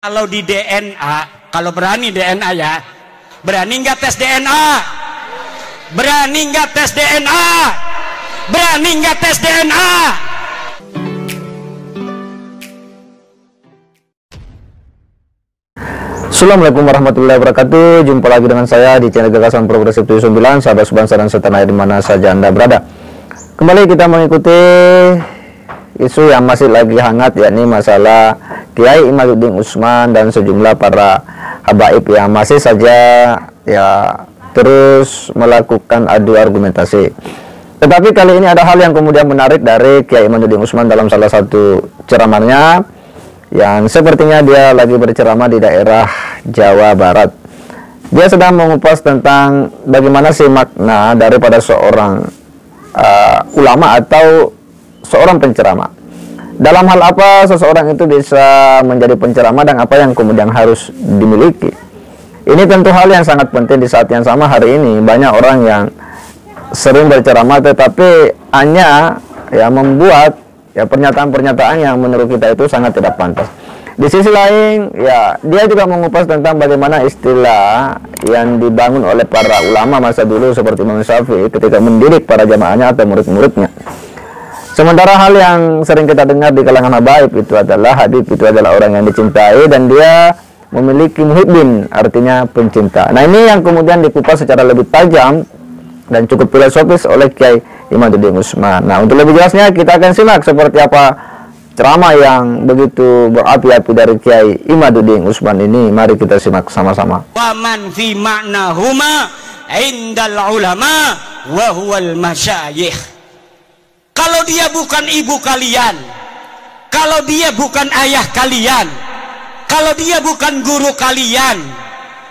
Kalau di DNA, kalau berani DNA ya, berani nggak tes DNA? Berani nggak tes DNA? Berani nggak tes DNA? Assalamualaikum warahmatullahi wabarakatuh. Jumpa lagi dengan saya di channel Gagasan Progresif 79, sahabat sebangsa dan setanah di mana saja Anda berada. Kembali kita mengikuti isu yang masih lagi hangat, yakni masalah Kiai Imaduddin Usman dan sejumlah para habaib yang masih saja terus melakukan adu argumentasi. Tetapi kali ini ada hal yang kemudian menarik dari Kiai Imaduddin Usman dalam salah satu ceramahnya, yang sepertinya dia lagi berceramah di daerah Jawa Barat. Dia sedang mengupas tentang bagaimana sih makna daripada seorang ulama atau seorang penceramah. Dalam hal apa seseorang itu bisa menjadi penceramah dan apa yang kemudian harus dimiliki. Ini tentu hal yang sangat penting di saat yang sama hari ini. Banyak orang yang sering berceramah tetapi hanya membuat pernyataan-pernyataan yang menurut kita itu sangat tidak pantas. Di sisi lain, dia juga mengupas tentang bagaimana istilah yang dibangun oleh para ulama masa dulu seperti Imam Syafi'i ketika mendidik para jamaahnya atau murid-muridnya. Sementara hal yang sering kita dengar di kalangan habaib itu adalah Habib itu adalah orang yang dicintai dan dia memiliki muhibbin, artinya pencinta. Nah, ini yang kemudian dikupas secara lebih tajam dan cukup filosofis oleh Kiai Imaduddin Usman. Nah, untuk lebih jelasnya kita akan simak seperti apa ceramah yang begitu berapi-api dari Kiai Imaduddin Usman ini. Mari kita simak sama-sama. Wa man fi ma'nahuma indal ulama wa huwal masyayikh. Kalau dia bukan ibu kalian, kalau dia bukan ayah kalian, kalau dia bukan guru kalian,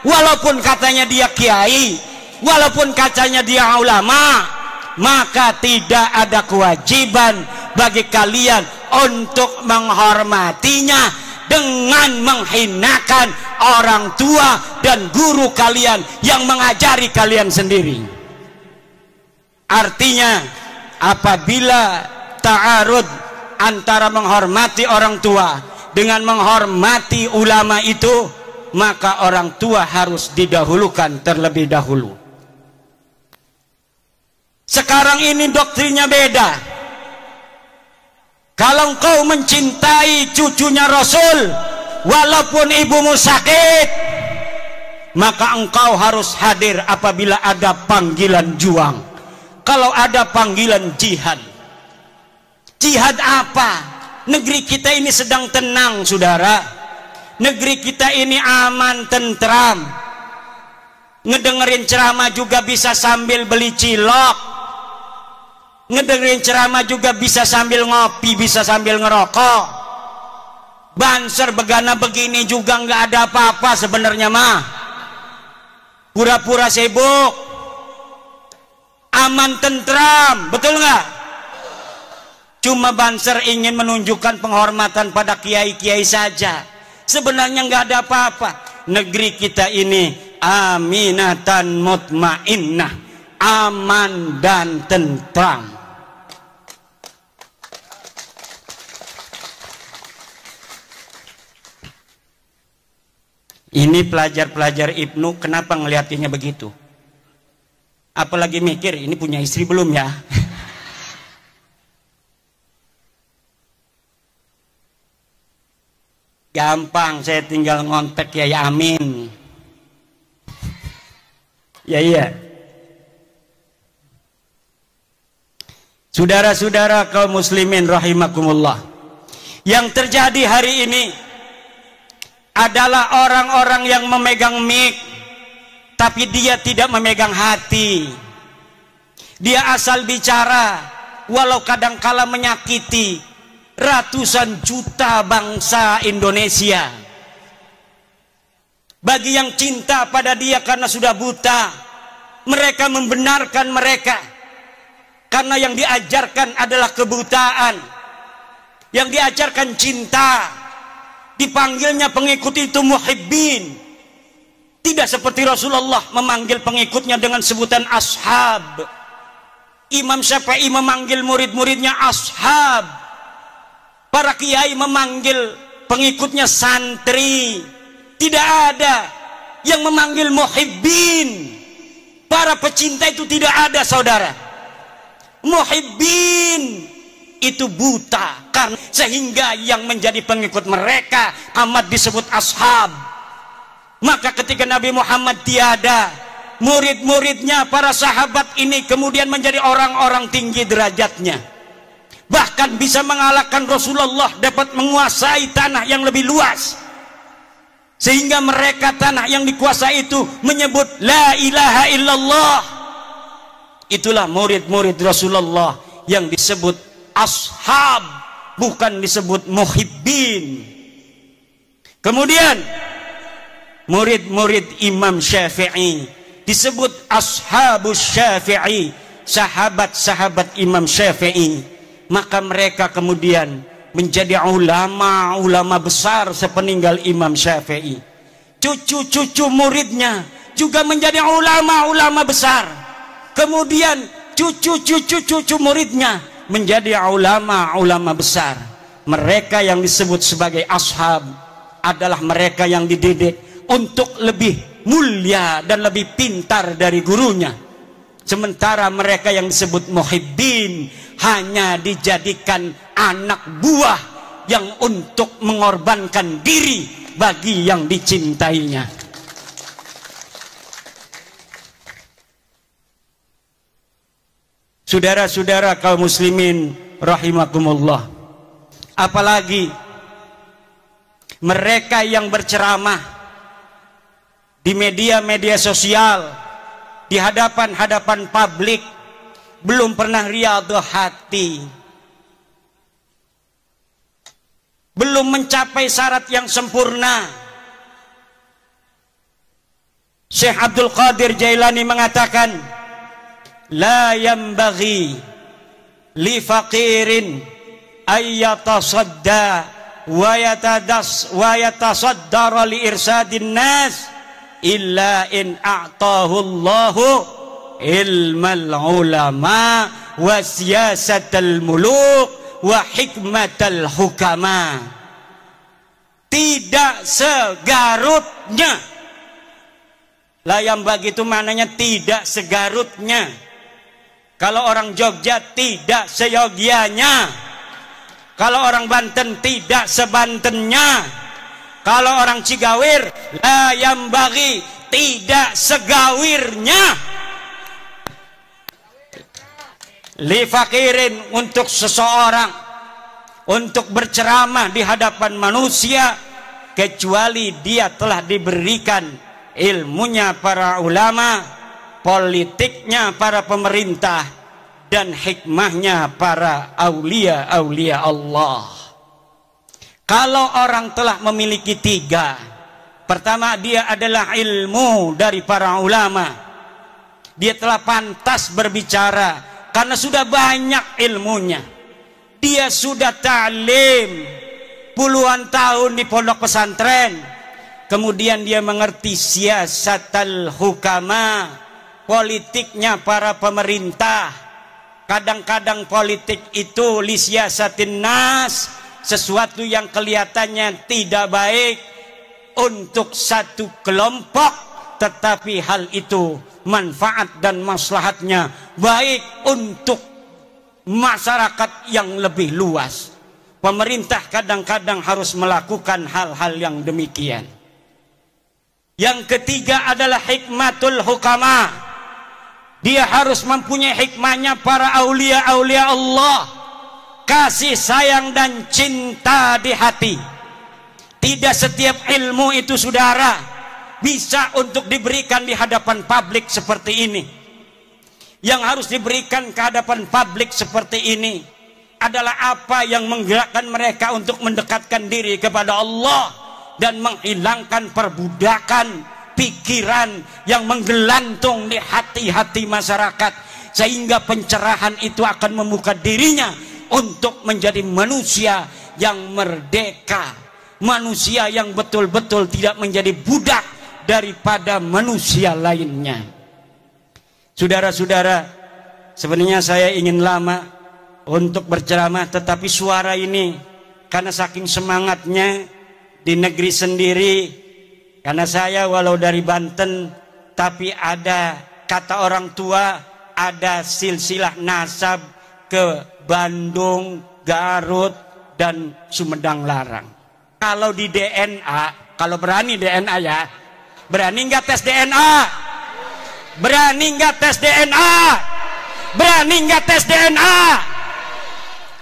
walaupun katanya dia kiai, walaupun katanya dia ulama, maka tidak ada kewajiban bagi kalian untuk menghormatinya dengan menghinakan orang tua dan guru kalian yang mengajari kalian sendiri. Artinya, apabila ta'arud antara menghormati orang tua dengan menghormati ulama itu, maka orang tua harus didahulukan terlebih dahulu. Sekarang ini doktrinnya beda. Kalau engkau mencintai cucunya Rasul walaupun ibumu sakit, maka engkau harus hadir apabila ada panggilan juang. Kalau ada panggilan jihad. Jihad apa? Negeri kita ini sedang tenang, saudara. Negeri kita ini aman, tentram. Ngedengerin ceramah juga bisa sambil beli cilok. Ngedengerin ceramah juga bisa sambil ngopi, bisa sambil ngerokok. Banser begana begini juga nggak ada apa-apa sebenarnya mah. Pura-pura sibuk. Aman, tentram, betul nggak? Cuma banser ingin menunjukkan penghormatan pada kiai-kiai saja. Sebenarnya nggak ada apa-apa. Negeri kita ini aminatan mutmainnah, aman dan tentram. Ini pelajar-pelajar Ibnu kenapa ngeliatinya begitu? Apalagi mikir ini punya istri belum ya? Gampang, saya tinggal ngontek ya Amin. Ya iya. Saudara-saudara kaum muslimin rahimakumullah, yang terjadi hari ini adalah orang-orang yang memegang mic tapi dia tidak memegang hati. Dia asal bicara walau kadangkala menyakiti ratusan juta bangsa Indonesia. Bagi yang cinta pada dia karena sudah buta, mereka membenarkan mereka karena yang diajarkan adalah kebutaan. Yang diajarkan cinta. Dipanggilnya pengikut itu muhibbin. Tidak seperti Rasulullah memanggil pengikutnya dengan sebutan ashab. Imam Syafi'i memanggil murid-muridnya ashab. Para kiai memanggil pengikutnya santri. Tidak ada yang memanggil muhibbin. Para pecinta itu tidak ada, saudara. Muhibbin itu buta, karena sehingga yang menjadi pengikut mereka amat disebut ashab. Maka ketika Nabi Muhammad tiada, murid-muridnya para sahabat ini kemudian menjadi orang-orang tinggi derajatnya, bahkan bisa mengalahkan Rasulullah, dapat menguasai tanah yang lebih luas, sehingga mereka tanah yang dikuasai itu menyebut la ilaha illallah. Itulah murid-murid Rasulullah yang disebut ashab, bukan disebut muhibbin. Kemudian murid-murid Imam Syafi'i disebut ashabus Syafi'i, sahabat-sahabat Imam Syafi'i. Maka mereka kemudian menjadi ulama-ulama besar sepeninggal Imam Syafi'i. Cucu-cucu muridnya juga menjadi ulama-ulama besar. Kemudian cucu-cucu muridnya menjadi ulama-ulama besar. Mereka yang disebut sebagai ashab adalah mereka yang dididik untuk lebih mulia dan lebih pintar dari gurunya. Sementara mereka yang disebut muhibbin hanya dijadikan anak buah yang untuk mengorbankan diri bagi yang dicintainya. Saudara-saudara kaum muslimin rahimakumullah, apalagi mereka yang berceramah di media-media sosial, di hadapan publik, belum pernah riyadhah hati, belum mencapai syarat yang sempurna. Syekh Abdul Qadir Jailani mengatakan, la yambaghi li faqirin ayyatasadda wa yatasaddara li irsadin nas illa in a'tahu Allahu ilmal ulama wa siyasatal muluk wa hikmatal hukama. Tidak segarutnya. Layam bagi itu maknanya tidak segarutnya. Kalau orang Jogja tidak seyogianya. Kalau orang Banten tidak sebantennya. Kalau orang Cigawir layam bagi tidak segawirnya. Li fakirin, untuk seseorang untuk berceramah di hadapan manusia kecuali dia telah diberikan ilmunya para ulama, politiknya para pemerintah, dan hikmahnya para aulia-aulia Allah. Kalau orang telah memiliki tiga, pertama dia adalah ilmu dari para ulama, dia telah pantas berbicara karena sudah banyak ilmunya. Dia sudah ta'lim puluhan tahun di pondok pesantren. Kemudian dia mengerti siyasatal hukama, politiknya para pemerintah. Kadang-kadang politik itu li siyasatin nas, sesuatu yang kelihatannya tidak baik untuk satu kelompok, tetapi hal itu manfaat dan maslahatnya baik untuk masyarakat yang lebih luas. Pemerintah kadang-kadang harus melakukan hal-hal yang demikian. Yang ketiga adalah hikmatul hukama. Dia harus mempunyai hikmahnya para aulia-aulia Allah, kasih sayang dan cinta di hati. Tidak setiap ilmu itu, saudara, bisa untuk diberikan di hadapan publik seperti ini. Yang harus diberikan ke hadapan publik seperti ini adalah apa yang menggerakkan mereka untuk mendekatkan diri kepada Allah dan menghilangkan perbudakan pikiran yang menggelantung di hati-hati masyarakat, sehingga pencerahan itu akan membuka dirinya untuk menjadi manusia yang merdeka, manusia yang betul-betul tidak menjadi budak daripada manusia lainnya. Saudara-saudara, sebenarnya saya ingin lama untuk berceramah, tetapi suara ini karena saking semangatnya di negeri sendiri. Karena saya walau dari Banten, tapi ada kata orang tua, ada silsilah nasab ke Bandung, Garut, dan Sumedang Larang. Kalau di DNA, kalau berani DNA ya, berani nggak tes DNA? Berani nggak tes DNA? Berani nggak tes DNA?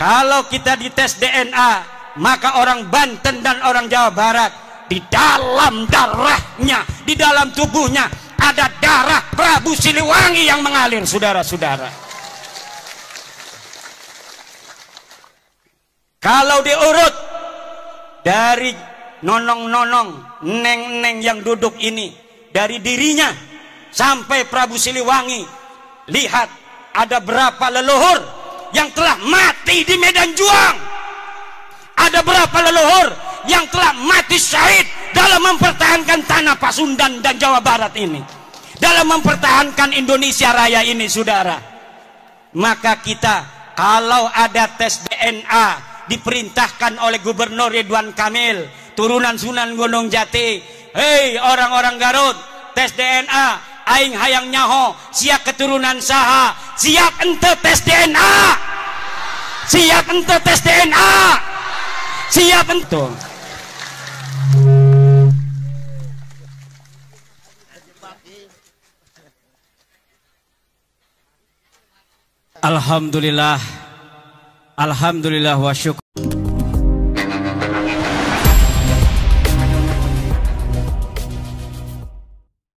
Kalau kita dites DNA, maka orang Banten dan orang Jawa Barat, di dalam darahnya, di dalam tubuhnya ada darah Prabu Siliwangi yang mengalir, saudara-saudara. Kalau diurut dari nonong-nonong, neng-neng yang duduk ini, dari dirinya sampai Prabu Siliwangi, lihat ada berapa leluhur yang telah mati di medan juang. Ada berapa leluhur yang telah mati syahid dalam mempertahankan tanah Pasundan dan Jawa Barat ini, dalam mempertahankan Indonesia Raya ini, saudara. Maka kita kalau ada tes DNA diperintahkan oleh Gubernur Ridwan Kamil, turunan Sunan Gunung Jati, hei orang-orang Garut, tes DNA, aing hayang nyaho, siap keturunan saha, siap ente tes DNA, siap ente tes DNA, siap ente. Alhamdulillah, alhamdulillah wa syukur.